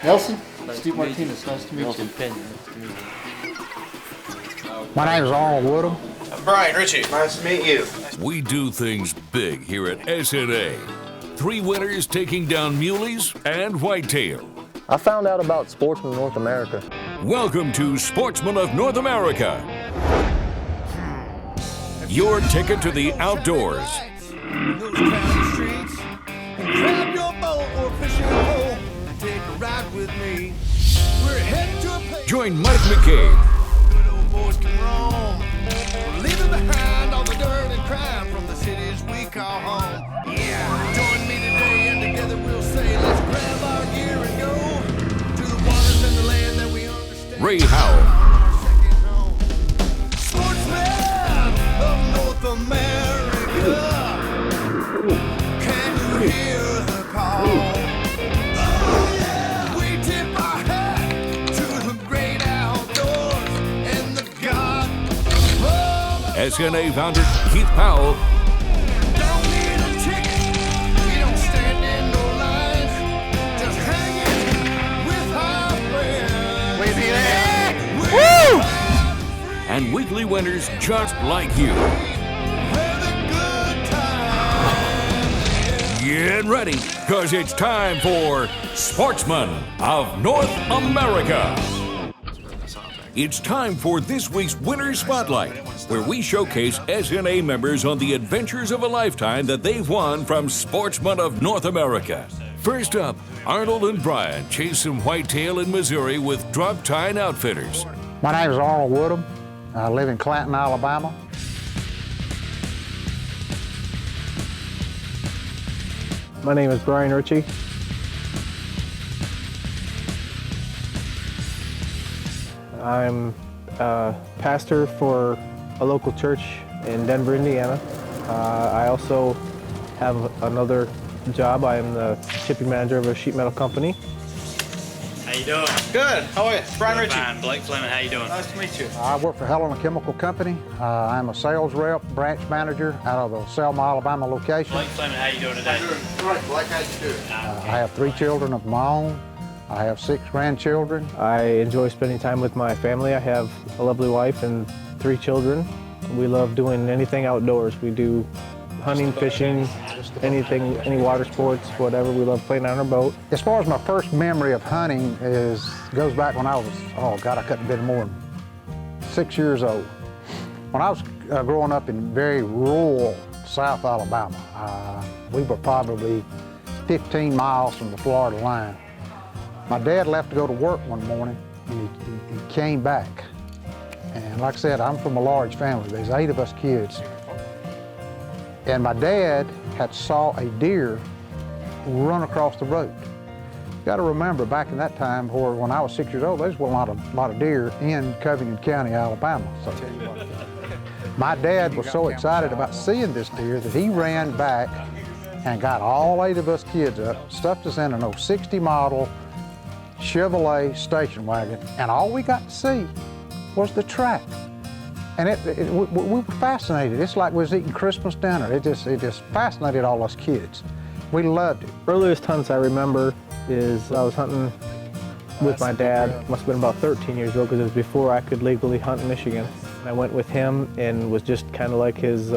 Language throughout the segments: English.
Nelson, Steve Martinez, nice to meet you. My name is Arnold Woodham. I'm Brian Ritchie. Nice to meet you. We do things big here at SNA. 3 winners taking down muleys and whitetail. I found out about Sportsman of North America. Welcome to Sportsman of North America. Your ticket to the outdoors. Grab your boat or fishing pole and take a ride with me. We're heading to a place Join Mike McCabe, good old boys can roam. We're leaving behind all the dirt and crime from the cities we call home. Yeah, join me today and together we'll say, let's grab our gear and go to the waters and the land that we understand. Ray Howell, Second home. Sportsman of North America. Can you hear the call? Oh, yeah. We tip our hat to the great outdoors and the God above. SNA founder Keith Powell, Don't need a ticket. We don't stand in no lines. Just hanging with our friends. We be there. Woo! and weekly winners just like you. Where the good times. Get ready, because it's time for Sportsman of North America. It's time for this week's Winner's Spotlight, where we showcase SNA members on the adventures of a lifetime that they've won from Sportsman of North America. First up, Arnold and Brian chase some whitetail in Missouri with Drop Tine Outfitters. My name is Arnold Woodham. I live in Clanton, Alabama. My name is Brian Ritchie. I'm a pastor for a local church in Denver, Indiana. I also have another job. I am the shipping manager of a sheet metal company. How you doing? Good. How are you? Brian Ritchie. Fine. Blake Fleming, how you doing? Nice to meet you. I work for Helena Chemical Company. I'm a sales rep, branch manager out of the Selma, Alabama location. Blake Fleming, how you doing today? Great. Blake, how you doing? I have 3 children of my own. I have 6 grandchildren. I enjoy spending time with my family. I have a lovely wife and 3 children. We love doing anything outdoors. We do hunting, fishing, anything, any water sports, whatever. We love playing on our boat. As far as my first memory of hunting goes back when I was, oh God, I couldn't have been more than 6 years old. When I was growing up in very rural South Alabama, we were probably 15 miles from the Florida line. My dad left to go to work one morning, and he came back. And like I said, I'm from a large family. There's 8 of us kids. And my dad had saw a deer run across the road. You got to remember, back in that time, when I was 6 years old, there was a lot of deer in Covington County, Alabama. So my dad was so excited about seeing this deer that he ran back and got all 8 of us kids up, stuffed us in an 060 model Chevrolet station wagon, and all we got to see was the track. And we were fascinated. It's like we was eating Christmas dinner. It just fascinated all us kids. We loved it. Earliest hunts I remember is I was hunting with my dad. Must have been about 13 years old because it was before I could legally hunt in Michigan. And I went with him and was just kind of like his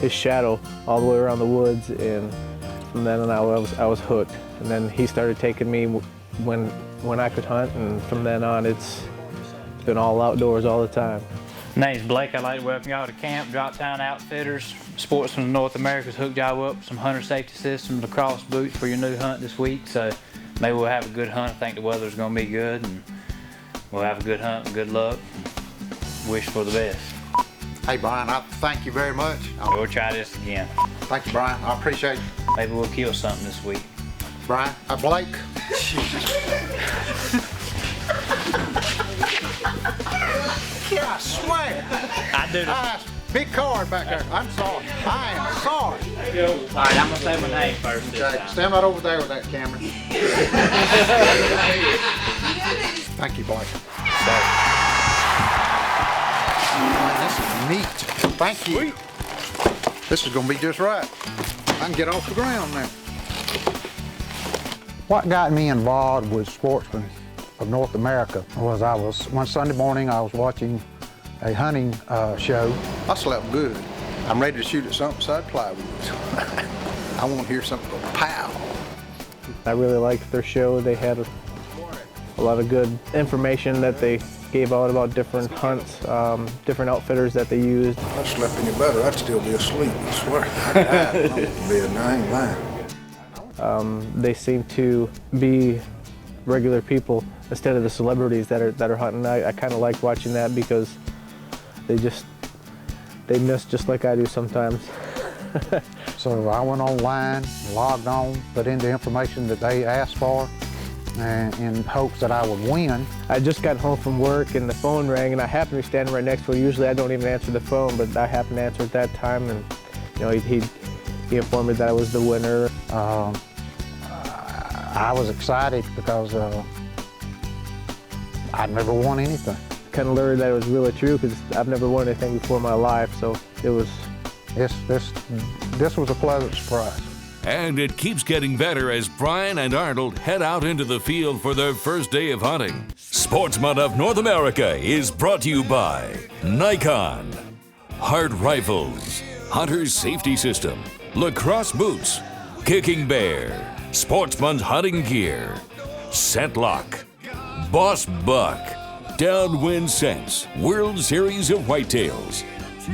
shadow all the way around the woods. And from then on, I was hooked. And then he started taking me when I could hunt, and from then on, it's been all outdoors all the time. Name's Blake. I'd like to welcome y'all to camp. Drop Tine Outfitters. Sportsman of North America's hooked y'all up with some hunter safety systems, lacrosse boots for your new hunt this week. So maybe we'll have a good hunt. I think the weather's going to be good, and we'll have a good hunt and good luck. Wish for the best. Hey, Brian, I thank you very much. We'll try this again. Thank you, Brian. I appreciate it. Maybe we'll kill something this week. Brian, Blake. Yeah, I swear. I do this. Big card back there. I'm sorry. I am sorry. All right, I'm going to say my name first this Okay, time. stand right over there with that camera. Thank you, Blake. Man, this is neat. Thank you. This is going to be just right. I can get off the ground now. What got me involved with Sportsman of North America was one Sunday morning I was watching a hunting show. I slept good. I'm ready to shoot at something beside plywood. I want to hear something go pow. I really liked their show. They had a lot of good information that they gave out about different hunts, different outfitters that they used. If I slept any better, I'd still be asleep, I swear. I died when I went to bed, and I ain't lying. They seem to be regular people instead of the celebrities that are hunting. I kind of like watching that because they miss just like I do sometimes. So I went online, logged on, put in the information that they asked for, and in hopes that I would win. I just got home from work and the phone rang, and I happened to be standing right next to her. Usually I don't even answer the phone, but I happened to answer at that time, and he informed me that I was the winner. I was excited because I'd never won anything. Kind of learned that it was really true because I've never won anything before in my life, so it was. This was a pleasant surprise. And it keeps getting better as Brian and Arnold head out into the field for their first day of hunting. Sportsman of North America is brought to you by Nikon, Hard Rifles, Hunter's Safety System, Lacrosse Boots, Kicking Bear, Sportsman's Hunting Gear, Scentlock, Boss Buck, Downwind Scents, World Series of Whitetails,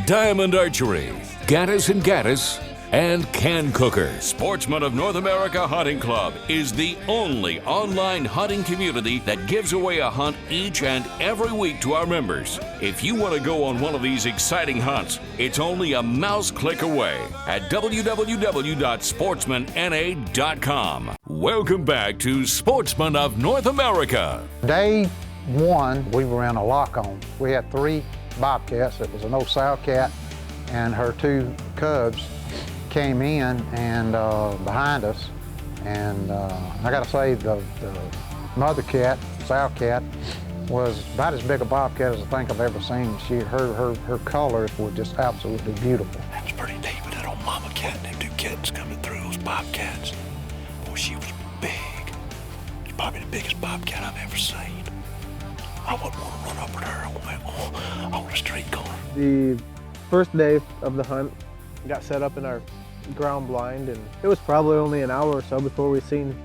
Diamond Archery, Gaddis and Gaddis, and Can Cooker. Sportsman of North America Hunting Club is the only online hunting community that gives away a hunt each and every week to our members. If you want to go on one of these exciting hunts, it's only a mouse click away at www.sportsmanna.com. Welcome back to Sportsman of North America. Day one, we were in a lock-on. We had 3 bobcats. It was an old sow cat and her 2 cubs came in and behind us, and I gotta say the mother cat, sow cat, was about as big a bobcat as I think I've ever seen. Her colors were just absolutely beautiful. That was pretty neat, but that old mama cat and them 2 kittens coming through, those bobcats, boy, she was big. She's probably the biggest bobcat I've ever seen. I wouldn't want to run up at her on the street corner. The first day of the hunt, got set up in our ground blind, and it was probably only an hour or so before we seen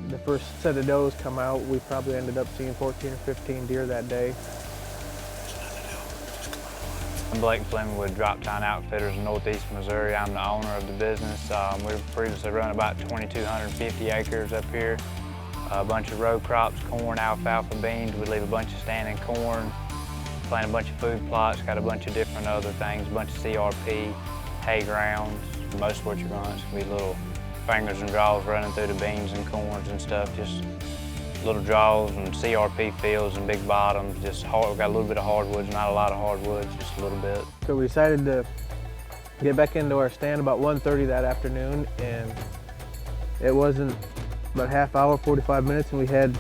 the first set of does come out. We probably ended up seeing 14 or 15 deer that day. I'm Blake Fleming with Droptown Outfitters in Northeast Missouri. I'm the owner of the business. We've previously run about 2,250 acres up here. A bunch of row crops, corn, alfalfa, beans. We leave a bunch of standing corn, plant a bunch of food plots, got a bunch of different other things, a bunch of CRP, hay grounds. Most of what you're going to see be little fingers and jaws running through the beans and corns and stuff, just little jaws and CRP fields and big bottoms, just hard. We've got a little bit of hardwoods, not a lot of hardwoods, just a little bit. So we decided to get back into our stand about 1:30 that afternoon, and it wasn't about a half hour, 45 minutes, and we had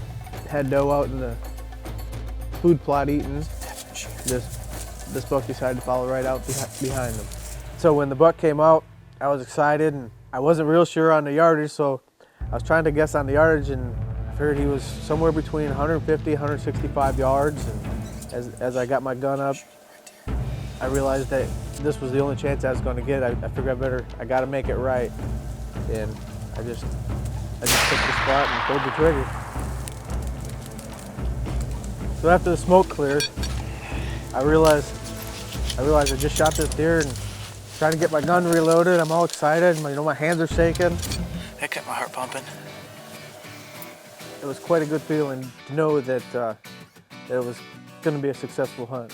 doe out in the food plot eating. This buck decided to follow right out behind them. So when the buck came out, I was excited, and I wasn't real sure on the yardage, so I was trying to guess on the yardage, and I figured he was somewhere between 150, 165 yards. And as I got my gun up, I realized that this was the only chance I was going to get. I figured I got to make it right, and I just took the spot and pulled the trigger. So after the smoke cleared, I realized I just shot this deer and trying to get my gun reloaded. I'm all excited. My hands are shaking. That got my heart pumping. It was quite a good feeling to know that it was going to be a successful hunt.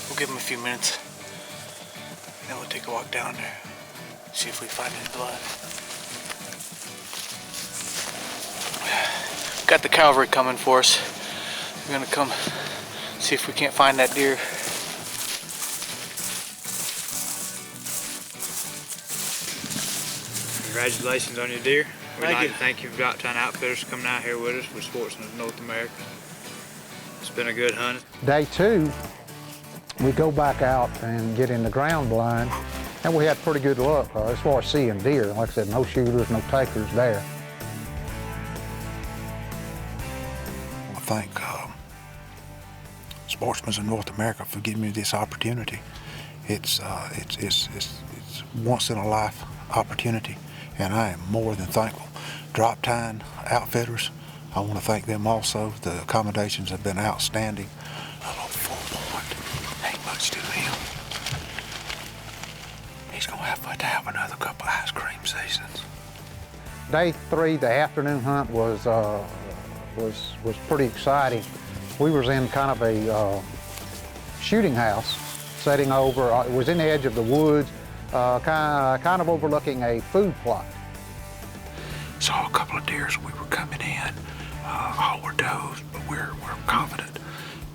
We'll give him a few minutes, then we'll take a walk down there, see if we find any blood. Got the cavalry coming for us. We're gonna come see if we can't find that deer. Congratulations on your deer. We'd Thank like you. to thank you for Droptown Outfitters for coming out here with us with Sportsman of North America. It's been a good hunt. Day 2, we go back out and get in the ground blind, and we had pretty good luck as far as seeing deer. Like I said, no shooters, no takers there. thank Sportsmen of North America for giving me this opportunity. It's once in a life opportunity, and I am more than thankful. Drop Time Outfitters, I want to thank them also. The accommodations have been outstanding. A little 4 point, ain't much to him. He's gonna have to have another couple ice cream seasons. Day 3, the afternoon hunt was pretty exciting. We was in kind of a shooting house, setting over. It was in the edge of the woods, kind of overlooking a food plot. Saw a couple of deers as we were coming in. All were does, but we're confident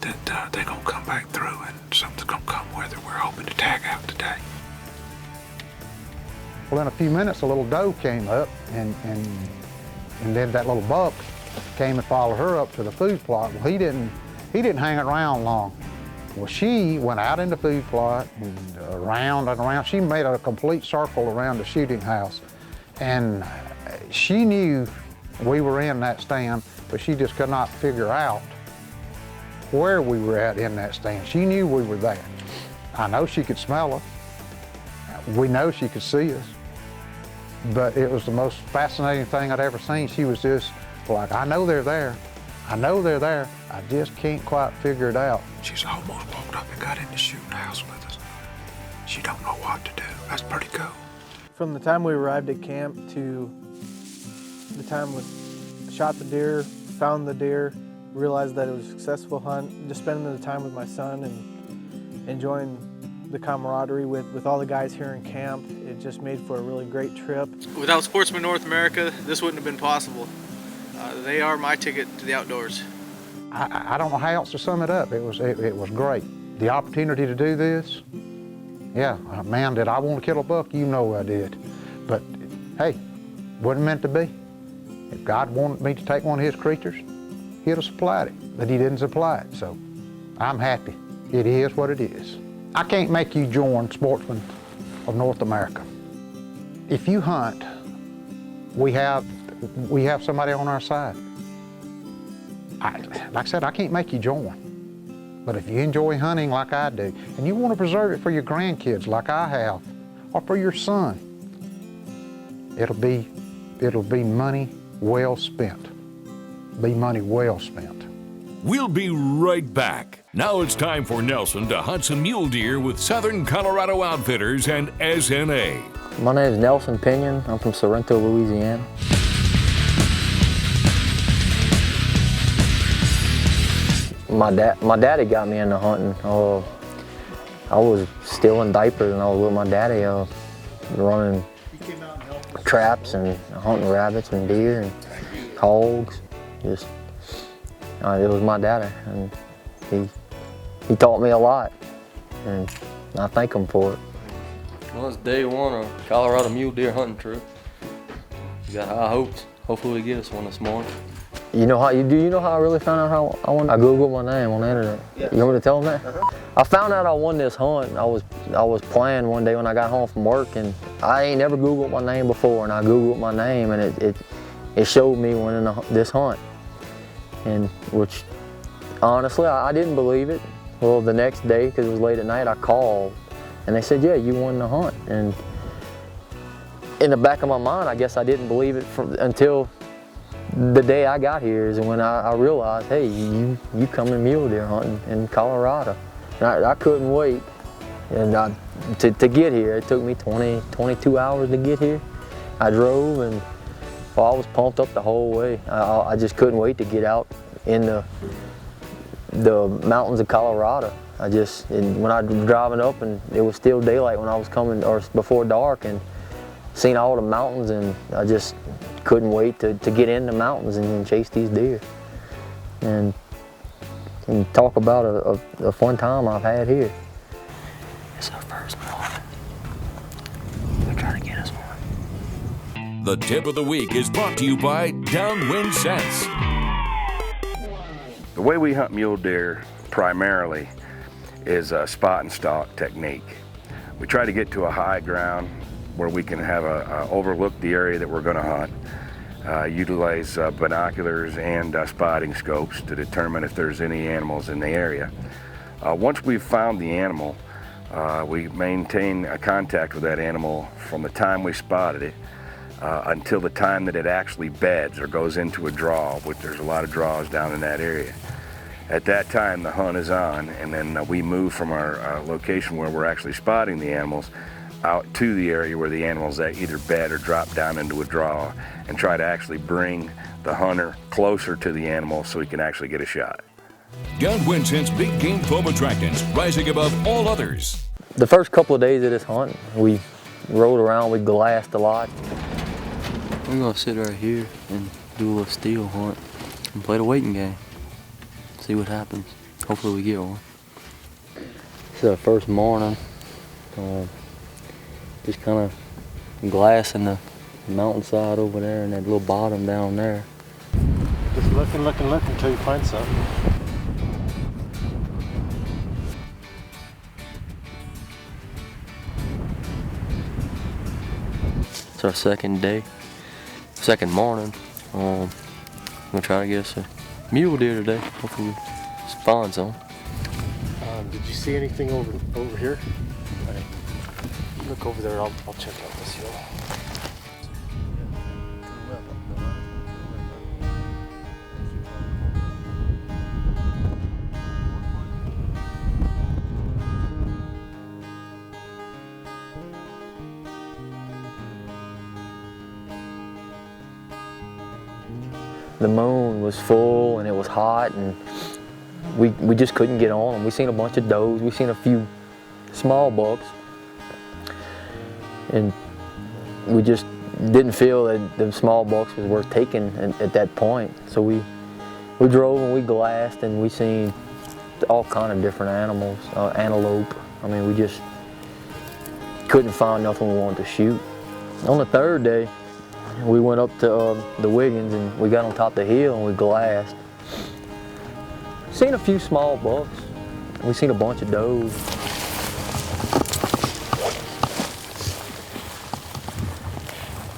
that they're gonna come back through and something's gonna come with it. We're hoping to tag out today. Well, in a few minutes, a little doe came up, and then that little buck came and followed her up to the food plot. Well, he didn't hang around long. Well, she went out in the food plot and around and around. She made a complete circle around the shooting house, and she knew we were in that stand, but she just could not figure out where we were at in that stand. She knew we were there. I know she could smell us. We know she could see us. But it was the most fascinating thing I'd ever seen. She was just like, I know they're there. I know they're there. I just can't quite figure it out. She's almost walked up and got in the shooting house with us. She don't know what to do. That's pretty cool. From the time we arrived at camp to the time we shot the deer, found the deer, realized that it was a successful hunt, just spending the time with my son and enjoying the camaraderie with all the guys here in camp, it just made for a really great trip. Without Sportsmen North America, this wouldn't have been possible. They are my ticket to the outdoors. I don't know how else to sum it up. It was great. The opportunity to do this, yeah, man, did I want to kill a buck? You know I did. But hey, wasn't meant to be. If God wanted me to take one of his creatures, he'd have supplied it, but he didn't supply it, so I'm happy. It is what it is. I can't make you join Sportsmen of North America. If you hunt, we have somebody on our side. Like I said, I can't make you join. But if you enjoy hunting like I do, and you want to preserve it for your grandkids like I have, or for your son, it'll be money well spent. Be money well spent. We'll be right back. Now it's time for Nelson to hunt some mule deer with Southern Colorado Outfitters and SNA. My name is Nelson Pinion. I'm from Sorrento, Louisiana. My daddy got me into hunting. I was still in diapers and I was with my daddy running traps and hunting rabbits and deer and hogs. Just it was my daddy, and he taught me a lot, and I thank him for it. Well, it's day 1 of Colorado mule deer hunting trip. We got high hopes. Hopefully we get us one this morning. Do you know how I really found out how I won? I Googled my name on the internet. Yeah. You want me to tell them that? I found out I won this hunt. I was playing one day when I got home from work, and I ain't never Googled my name before, and I Googled my name, and it showed me winning this hunt. And which, honestly, I didn't believe it. Well, the next day, because it was late at night, I called, and they said, yeah, you won the hunt. And in the back of my mind, I guess I didn't believe it until the day I got here is when I realized, hey, you coming mule deer hunting in Colorado. And I couldn't wait. And to get here, it took me 22 hours to get here. I drove, and well, I was pumped up the whole way. I just couldn't wait to get out in the mountains of Colorado. And when I was driving up, and it was still daylight when I was coming, or before dark, and seen all the mountains, and I just couldn't wait to get in the mountains and chase these deer. And talk about a fun time I've had here. It's our first morning. We're trying to get us one. The tip of the week is brought to you by Downwind Sense. The way we hunt mule deer primarily is a spot and stalk technique. We try to get to a high ground where we can have overlook the area that we're going to hunt. utilize binoculars and spotting scopes to determine if there's any animals in the area. Once we've found the animal, we maintain a contact with that animal from the time we spotted it until the time that it actually beds or goes into a draw, which there's a lot of draws down in that area. At that time, the hunt is on, and then we move from our location where we're actually spotting the animals out to the area where the animals either bed or drop down into a draw, and try to actually bring the hunter closer to the animal so he can actually get a shot. God Winston's big game foam attractants, rising above all others. The first couple of days of this hunt, we rode around, we glassed a lot. We're gonna sit right here and do a little steel hunt and play the waiting game. See what happens. Hopefully we get one. It's our first morning. Just kind of glassing the mountainside over there and that little bottom down there. Just looking until you find something. It's our second morning. I'm gonna try to get us a mule deer today. Hopefully we find some. Did you see anything over here? Look over there, I'll check out this hill. The moon was full and it was hot, and we just couldn't get on them. We seen a bunch of does, we seen a few small bucks, and we just didn't feel that the small bucks was worth taking at that point. So we drove and we glassed, and we seen all kind of different animals, antelope. I mean, we just couldn't find nothing we wanted to shoot. On the third day, we went up to the Wiggins, and we got on top of the hill and we glassed. Seen a few small bucks. We seen a bunch of does.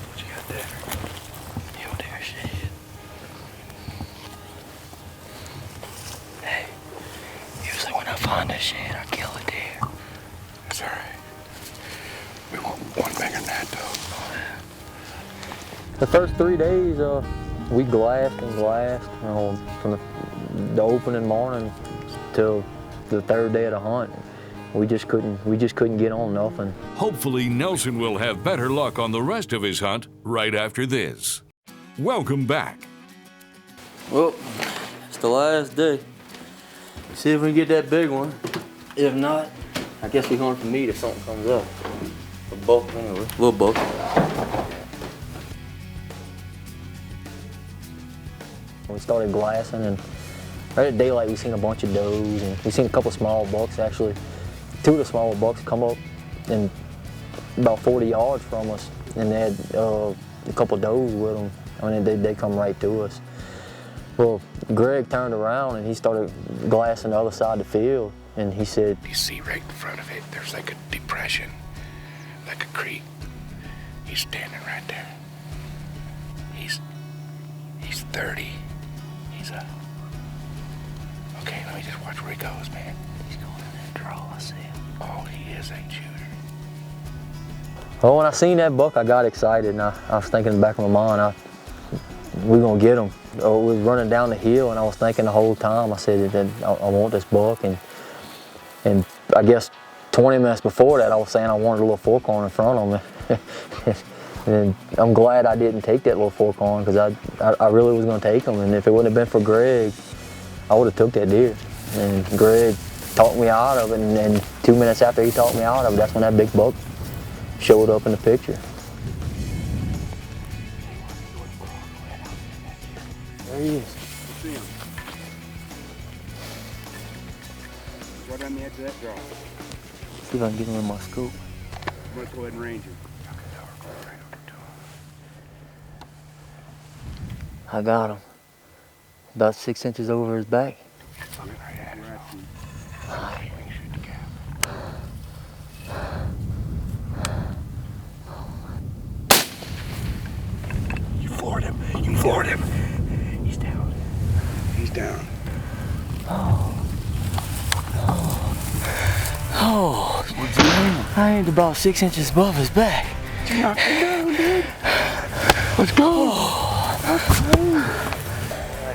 What you got there? Mule deer shit. Hey, usually when I find this shit, I kill a deer. That's all right. We want one bigger than that, though. The first 3 days, we glassed and glassed, from the opening morning till the third day of the hunt. We just couldn't get on nothing. Hopefully Nelson will have better luck on the rest of his hunt right after this. Welcome back. Well, it's the last day. See if we can get that big one. If not, I guess we're going for meat if something comes up. A buck anyway, little buck. We started glassing, and right at daylight we seen a bunch of does, and we seen a couple small bucks. Actually, 2 of the smaller bucks come up and about 40 yards from us, and they had a couple does with them. I mean, they come right to us. Well, Greg turned around and he started glassing the other side of the field, and he said, You see right in front of it, there's like a depression, like a creek. He's standing right there. He's 30. Okay, let me just watch where he goes, man. He's going in that draw, I see him. Oh, he is a shooter. well, when I seen that buck, I got excited, and I was thinking in the back of my mind, we're gonna get him. We was running down the hill, and I was thinking the whole time, I said that I want this buck, and I guess 20 minutes before that, I was saying I wanted a little forkhorn in front of me. And I'm glad I didn't take that little forkhorn, because I really was gonna take him, and if it wouldn't have been for Greg, I would have took that deer. And Greg talked me out of it, and then 2 minutes after he talked me out of it, that's when that big buck showed up in the picture. There he is. See him. Right on the edge of that draw. See if I can get him in my scope. I'm gonna go ahead and range him. I got him. About 6 inches over his back. You floored him. floored him. He's down. He's down. Oh, I aimed about 6 inches above his back. Knock him down, dude. Let's go.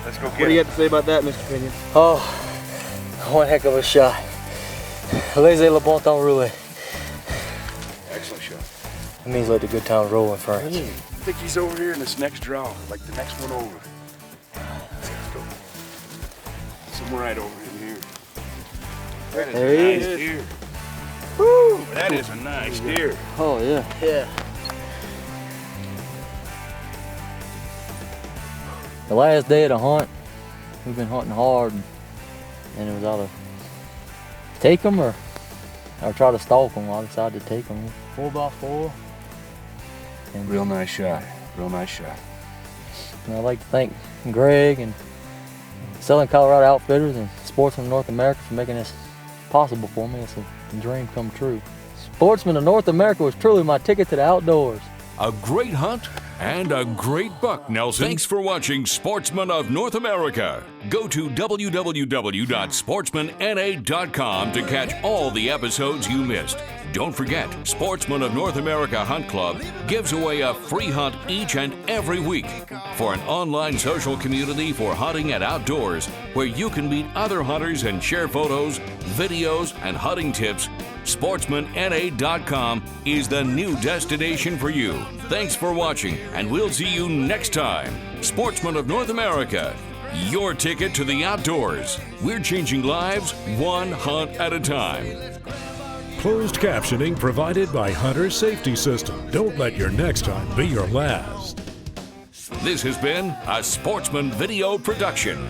Let's go get What do you have to say about that, Mr. Pinion? Oh, one heck of a shot. Laissez le bon temps rouler. Excellent shot. It means let the good times roll in French. I think he's over here in this next draw, like the next one over. Let's go. Somewhere right over in here. That is There a he nice is. deer. Woo! That is a nice deer. Oh, yeah. Yeah. The last day of the hunt, we've been hunting hard, and it was either take them or try to stalk them. I decided to take them 4x4. And Real nice shot. Real nice shot. And I'd like to thank Greg and Southern Colorado Outfitters and Sportsman of North America for making this possible for me. It's a dream come true. Sportsman of North America was truly my ticket to the outdoors. A great hunt and a great buck, Nelson. Thanks for watching Sportsman of North America. Go to www.sportsmanna.com to catch all the episodes you missed. Don't forget, Sportsman of North America Hunt Club gives away a free hunt each and every week for an online social community for hunting and outdoors where you can meet other hunters and share photos, videos, and hunting tips. SportsmanNA.com is the new destination for you. Thanks for watching, and we'll see you next time. Sportsman of North America, your ticket to the outdoors. We're changing lives one hunt at a time. Closed captioning provided by Hunter Safety System. Don't let your next hunt be your last. This has been a Sportsman Video production.